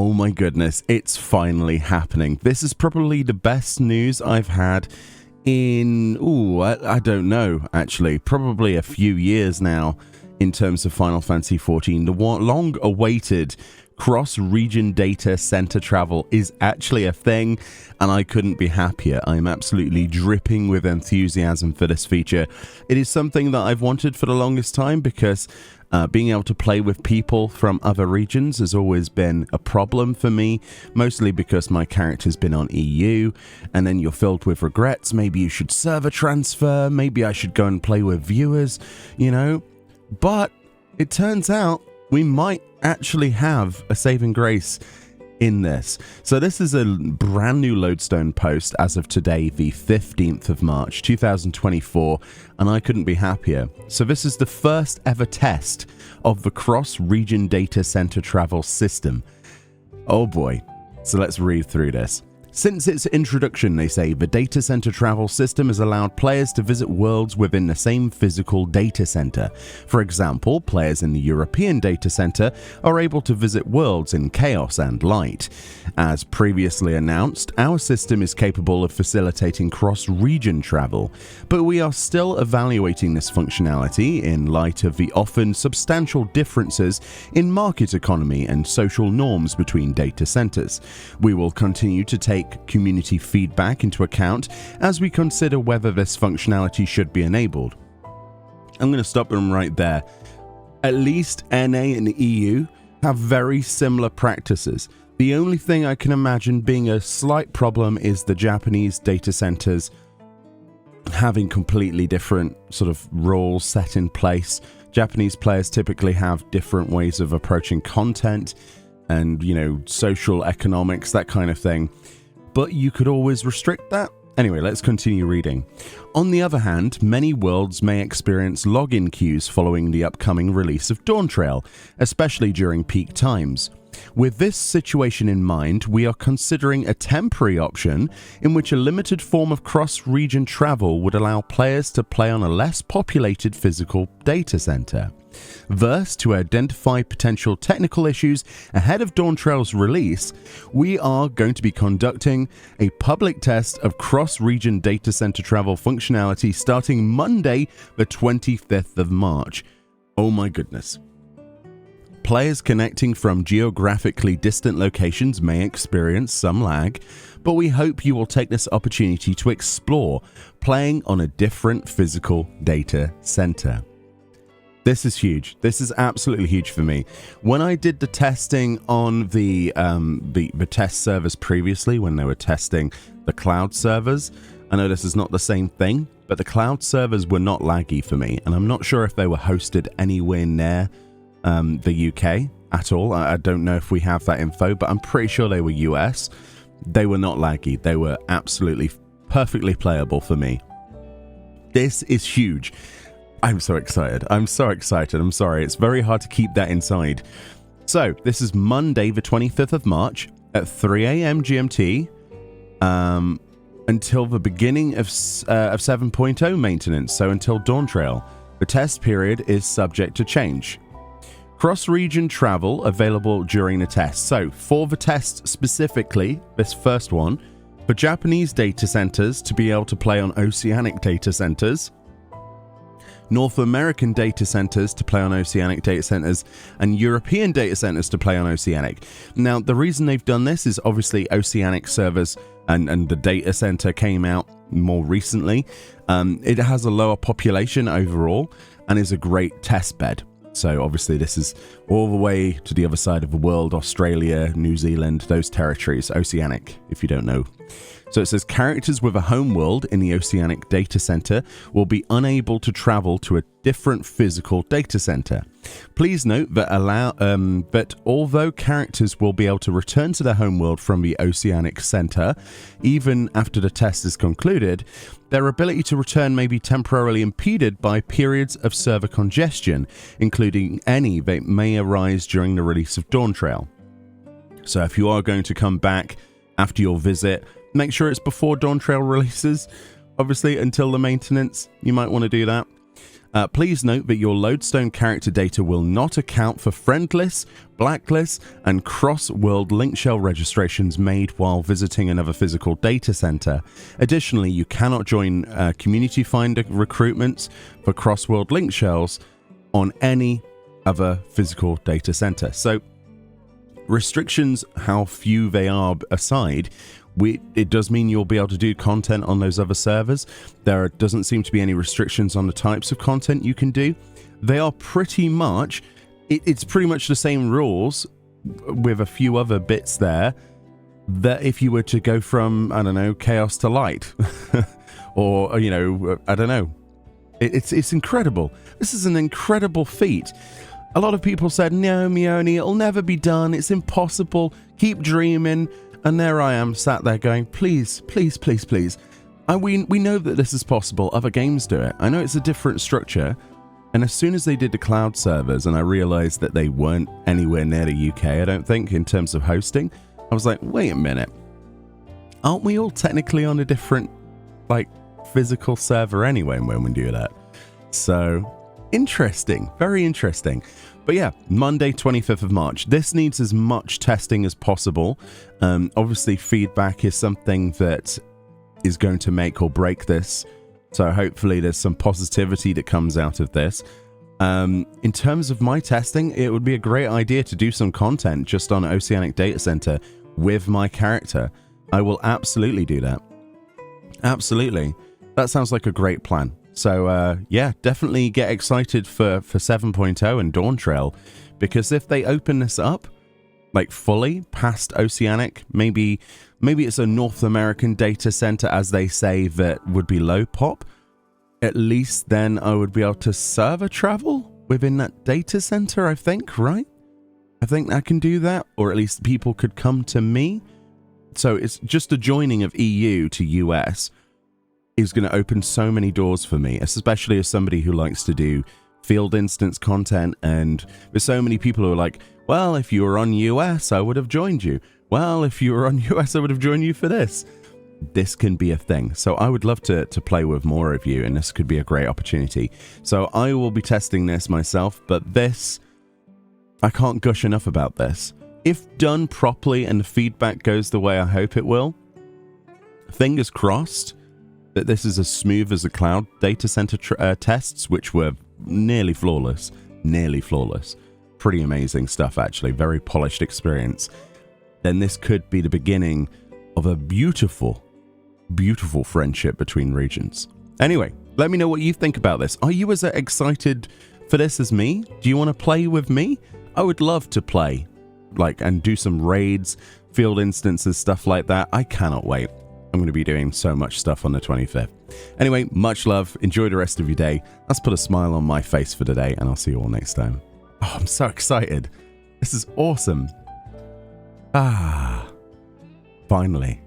Oh my goodness, it's finally happening. This is probably the best news I've had in, I don't know, actually, probably a few years now in terms of Final Fantasy XIV. The long-awaited cross-region data center travel is actually a thing, and I couldn't be happier. I'm absolutely dripping with enthusiasm for this feature. It is something that I've wanted for the longest time because being able to play with people from other regions has always been a problem for me, mostly because my character's been on EU, and then you're filled with regrets. Maybe you should server transfer, maybe I should go and play with viewers, But it turns out we might actually have a saving grace in this. So this is a brand new Lodestone post as of today, the 15th of March 2024, and I couldn't be happier. So this is the first ever test of the cross-region data center travel system. Oh boy. So let's read through this. Since its introduction, they say, the data center travel system has allowed players to visit worlds within the same physical data center. For example, players in the European data center are able to visit worlds in Chaos and Light. As previously announced, our system is capable of facilitating cross-region travel, but we are still evaluating this functionality in light of the often substantial differences in market economy and social norms between data centers. We will continue to take community feedback into account as we consider whether this functionality should be enabled. I'm going to stop them right there. At least NA and EU have very similar practices. The only thing I can imagine being a slight problem is the Japanese data centers having completely different sort of rules set in place. Japanese players typically have different ways of approaching content and, social economics, that kind of thing. But you could always restrict that. Anyway, let's continue reading. On the other hand, many worlds may experience login queues following the upcoming release of Dawntrail, especially during peak times. With this situation in mind, we are considering a temporary option in which a limited form of cross-region travel would allow players to play on a less populated physical data center. Thus, to identify potential technical issues ahead of Dawntrail's release, we are going to be conducting a public test of cross-region data center travel functionality starting Monday, the 25th of March. Oh my goodness. Players connecting from geographically distant locations may experience some lag, but we hope you will take this opportunity to explore playing on a different physical data center. This is huge. This is absolutely huge for me. When I did the testing on the test servers previously, when they were testing the cloud servers, I know this is not the same thing, but the cloud servers were not laggy for me, and I'm not sure if they were hosted anywhere near the UK at all. I don't know if we have that info, but I'm pretty sure they were US. They were not laggy. They were absolutely perfectly playable for me. This is huge. I'm so excited. I'm sorry. It's very hard to keep that inside. So this is Monday, the 25th of March at 3 a.m. GMT until the beginning of 7.0 maintenance. So until Dawntrail. The test period is subject to change. Cross-region travel available during the test. So for the test specifically, this first one, for Japanese data centers to be able to play on Oceanic data centers, North American data centers to play on Oceanic data centers, and European data centers to play on Oceanic. Now, the reason they've done this is obviously Oceanic servers and the data center came out more recently. It has a lower population overall and is a great test bed. So obviously this is all the way to the other side of the world, Australia, New Zealand, those territories, Oceanic, if you don't know. So it says characters with a home world in the Oceanic data center will be unable to travel to a different physical data center. Please note that although characters will be able to return to their home world from the Oceanic center, even after the test is concluded, their ability to return may be temporarily impeded by periods of server congestion, including any that may arise during the release of Dawntrail. So if you are going to come back after your visit, make sure it's before Dawntrail releases. Obviously, until the maintenance, you might want to do that. Please note that your lodestone character data will not account for friend lists, blacklists, and cross-world link shell registrations made while visiting another physical data center. Additionally, you cannot join community finder recruitments for cross-world link shells on any other physical data center. So, restrictions, how few they are aside, it does mean you'll be able to do content on those other servers. There doesn't seem to be any restrictions on the types of content you can do. They are pretty much, it's pretty much the same rules with a few other bits there, that if you were to go from, I don't know, chaos to light, or, you know, I don't know. It's incredible. This is an incredible feat. A lot of people said, no, Meoni, it'll never be done. It's impossible. Keep dreaming. And there I am, sat there going, please, please, please, please. We know that this is possible. Other games do it. I know it's a different structure. And as soon as they did the cloud servers and I realized that they weren't anywhere near the UK, I don't think, in terms of hosting, I was like, wait a minute. Aren't we all technically on a different, like, physical server anyway when we do that? So, interesting. Very interesting. But yeah, Monday, 25th of March. This needs as much testing as possible. Obviously, feedback is something that is going to make or break this. So hopefully there's some positivity that comes out of this. In terms of my testing, it would be a great idea to do some content just on Oceanic Data Center with my character. I will absolutely do that. Absolutely. That sounds like a great plan. So, yeah, definitely get excited for 7.0 and Dawn Trail, because if they open this up, like fully past Oceanic, maybe it's a North American data center, as they say, that would be low pop. At least then I would be able to server travel within that data center, I think, right? I think I can do that, or at least people could come to me. So it's just a joining of EU to US is going to open so many doors for me, especially as somebody who likes to do field instance content. And there's so many people who are like, well, if you were on US, I would have joined you. Well, if you were on US, I would have joined you for this. This can be a thing. So I would love to play with more of you, and this could be a great opportunity. So I will be testing this myself, but this, I can't gush enough about this. If done properly and the feedback goes the way I hope it will, fingers crossed that this is as smooth as the cloud data center tests, which were nearly flawless. Pretty amazing stuff, actually. Very polished experience. Then this could be the beginning of a beautiful, beautiful friendship between regions. Anyway, let me know what you think about this. Are you as excited for this as me? Do you want to play with me? I would love to play, and do some raids, field instances, stuff like that. I cannot wait. I'm going to be doing so much stuff on the 25th. Anyway, much love. Enjoy the rest of your day. Let's put a smile on my face for today, and I'll see you all next time. Oh, I'm so excited. This is awesome. Finally.